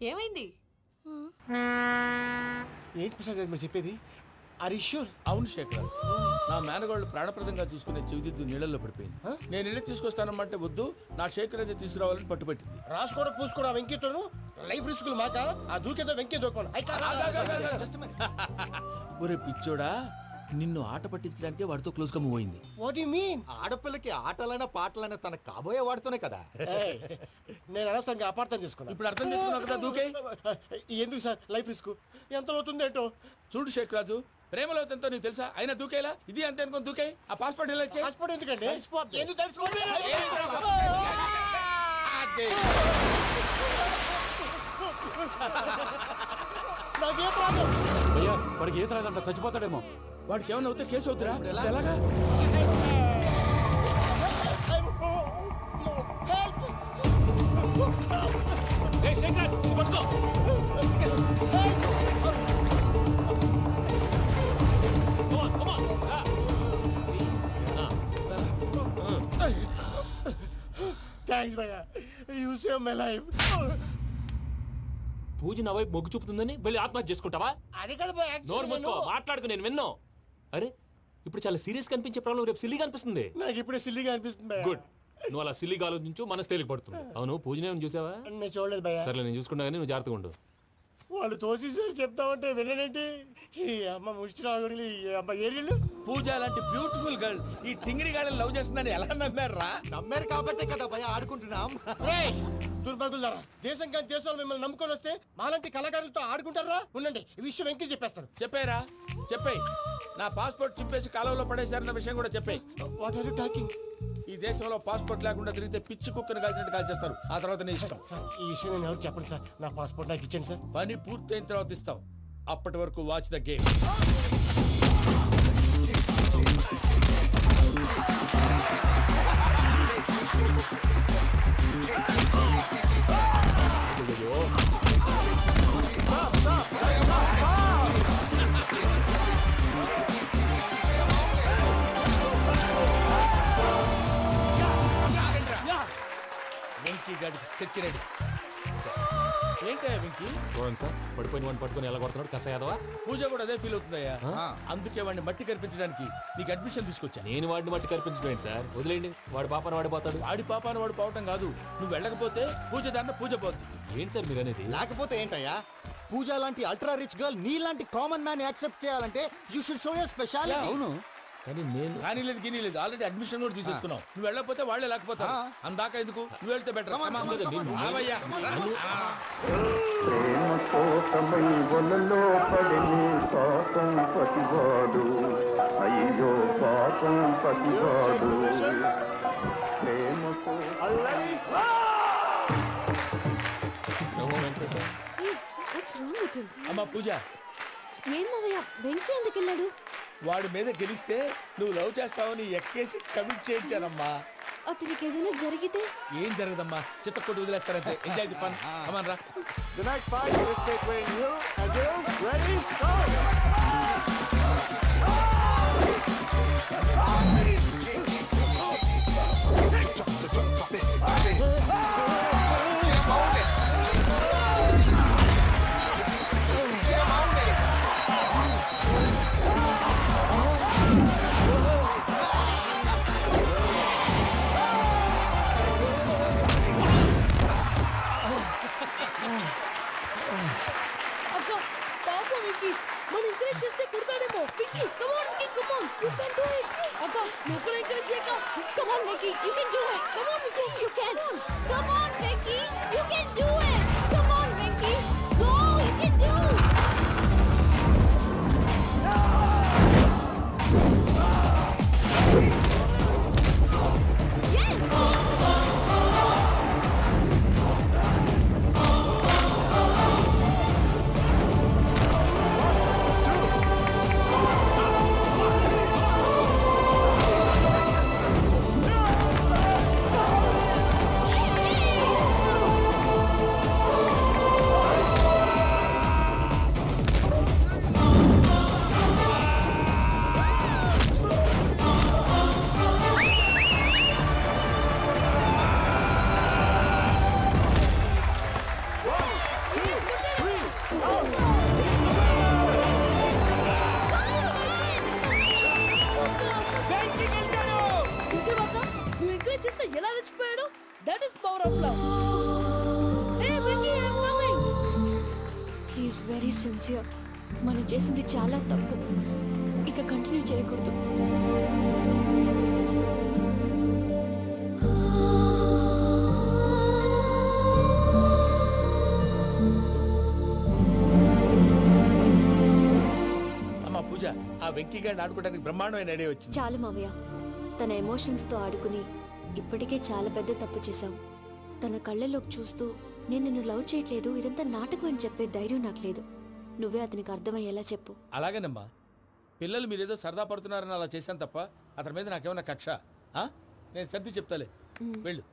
ఏమైంది? ఏంటి ప్రసాద్ మీరు చెప్పేది? అరిష్యూర్? అవును శేఖర్, నా మేనగాళ్ళు ప్రాణప్రదంగా చూసుకునే చెవిదిద్దు నీళ్ళల్లో పడిపోయింది. నేను ఇల్లు తీసుకొస్తానమ్మంటే వద్దు, నా శేఖర్ అయితే తీసుకురావాలని పట్టుబట్టింది. రాసుకోవడం పూసుకోవడం ఆ వెంకీతోను లైఫ్ రిస్కులు మాక ఆ దూకేదో వెంకీ దూకోను. ఒరే పిచ్చోడా, నిన్ను ఆట పట్టించడానికి వాడితో క్లోజ్ గా మూవ్ అయింది. What you mean? ఆడపిల్లకి ఆటలైనా పాటలైనా తన కాబోయే వాడుతూనే కదా. నేను అనవసరంగా అపార్థం చేసుకున్నా. ఇప్పుడు అర్థం చేసుకున్నావు కదా, దూకే. ఎందుకు సార్ లైఫ్ రిస్క్? ఎంత అవుతుంది ఏంటో చూడు శేఖర్ రాజు, ప్రేమలో ఎంతో నీకు తెలుసా? అయినా దూకేలా ఇది అంతే అనుకుని దూకే. ఆ పాస్పోర్ట్ ఎలా ఇచ్చే? పాస్పోర్ట్ ఎందుకండి? ఎందుకు తెలుసుకోండి. నాకేం ప్రాబ్లం? అయ్యా వాడికి ఈత రాదంట, చచ్చిపోతాడేమో. వాడికి ఏమైనా అవుతే కేసు అవుతురా? ఎలాగా? థ్యాంక్స్ భయ్యా, యు సేవ్ మై లైఫ్. పూజ నా వైపు మొగ్గు చూపుతుందని వెళ్ళి ఆత్మహత్య చేసుకుంటావా? అది కదా భయ్యా, నోరు మూసుకో, మాట్లాడుకు, నేను విన్నాను. అరే ఇప్పుడు చాలా సీరియస్ కనిపించే ప్రాబ్లం రేపు సిల్లీగా అనిపిస్తుంది. నాకు ఇప్పుడే సిల్లీగా అనిపిస్తుంది భయ్యా. గుడ్, నువ్వు అలా సిల్లీగా ఆలోచించు, మనసు తేలిక పడుతుంది. అవును, పూజనే చూసావా? నేను చూడలేదు భయ్యా. సర్లే, నేను చూసుకున్నా కానీ నువ్వు జాగ్రత్తగా ఉండు. వాళ్ళు తోసేసారు చెప్తామంటే విననేంటి? ఈ అమ్మ ముష్టి రాగుడి అమ్మ ఏరియలు. పూజ లాంటి బ్యూటిఫుల్ గర్ల్ ఈ టింగిరి గాడిని లవ్ చేస్తుందని ఎలా నమ్మారా? నమ్మారు కాబట్టే కదా భయ ఆడుకుంటున్నాం. దుర్భగులారా, దేశం కానీ దేశాలు మిమ్మల్ని నమ్ముకొని వస్తే మాలాంటి కళాకారులతో ఆడుకుంటారా? ఉండండి, ఈ విషయం వెంకీ చెప్పేస్తాను. చెప్పారా? చెప్పేయ్. నా పాస్పోర్ట్ చింపేసి కాలంలో పడేశారన్న విషయం కూడా చెప్పేయ్. What are you talking? ఈ దేశంలో పాస్పోర్ట్ లేకుండా తిరిగితే పిచ్చి కుక్కను కాల్చినట్టు కాల్చేస్తారు. ఆ తర్వాత నీ ఇష్టం. సార్ ఈ విషయం నేను ఎవరికి చెప్పండి సార్. నా పాస్పోర్ట్ నాకు ఇచ్చండి సార్. పని పూర్తయిన తర్వాత ఇస్తాం. అప్పటి వరకు వాచ్ ద గేమ్. వెంకీ గాడికి స్కెచ్ రెడీ. ఏంటయ్యా వెంకీ? చూడండి సార్, పడిపోయిన వాడిని పట్టుకొని ఎలా కొడుతున్నాడు కసయాదవా. పూజ కూడా అదే ఫీల్ అవుతుందయ్యా. అందుకే వాడిని మట్టి కనిపించడానికి నీకు అడ్మిషన్ తీసుకొచ్చా. నేను వాడిని మట్టి కనిపించడం సార్, వదిలేండి. వాడి పాపను వాడిపోతాడు. వాడి పాపాను వాడు పోవటం కాదు, నువ్వు వెళ్ళకపోతే పూజ దాన్న పూజ పోద్ది. ఏంటి సార్ మీరు అనేది? లేకపోతే ఏంటయ్యా, పూజ లాంటి అల్ట్రా రిచ్ గర్ల్ నీ లాంటి కామన్ మ్యాన్ యాక్సెప్ట్ చేయాలంటే you should show your speciality. అవును, కానీ నేను కానీ లేదు గిని లేదు, ఆల్రెడీ అడ్మిషన్ కూడా తీసేసుకున్నావు. నువ్వు వెళ్ళకపోతే వాళ్ళే లేకపోతే అందాక ఎందుకు? నువ్వు వెళ్తే బెటర్. ప్రేమ కోసమై వలలో పడిని పాపం పతివాడు, అయ్యో పాపం పతివాడు. ప్రేమ అమ్మా పూజ, ఏమయ్యా వెంకీ ఎందుకు వెళ్ళాడు? వాడి మీద గెలిస్తే నువ్వు లవ్ చేస్తావని ఎక్కేసి కమిట్ చేయించానమ్మా. అతనికి ఏదైనా జరిగితే? ఏం జరగదమ్మా, చిత్తకొట్టు వదిలేస్తారంటే. Enjoy the fun. కమాన్ రా. The next fight is between you and you. Ready? Go! అక్క పాపం వెంకీ, మన ఎంకరేజ్ చేస్తే కుడతాడేమో. Venky come on Venky, come on, you can do it. అక్క నువ్వు కూడా ఎంకరేజ్ చేయక. Come on Venky, you can do it. Come on Venky, you can. Come on Venky, you can do it. Come on Venky, go, you can do. of love. Hey, Vicky, I'm coming. He is very sincere. మనం చేసింది చాలా తప్పు. ఇక continue చేయకూడదు. అమ్మా పూజ, ఆ వెంకీ గారిని ఆడుకోవడానికి బ్రహ్మాండమైన ఐడియా వచ్చింది. చాలు మావయ్య, తన ఎమోషన్స్తో ఆడుకుని ఇప్పటికే చాలా పెద్ద తప్పు చేశావు. తన కళ్ళలోకి చూస్తూ నేను నిన్ను లవ్ చేయట్లేదు, ఇదంతా నాటకం అని చెప్పే ధైర్యం నాకు లేదు. నువ్వే అతనికి అర్థమయ్యేలా చెప్పు. అలాగేనమ్మా, పిల్లలు మీరేదో సరదా పడుతున్నారని అలా చేశాను తప్ప అతని మీద నాకేమన్నా కక్ష? నేను సర్ది చెప్తాలే, వెళ్ళు.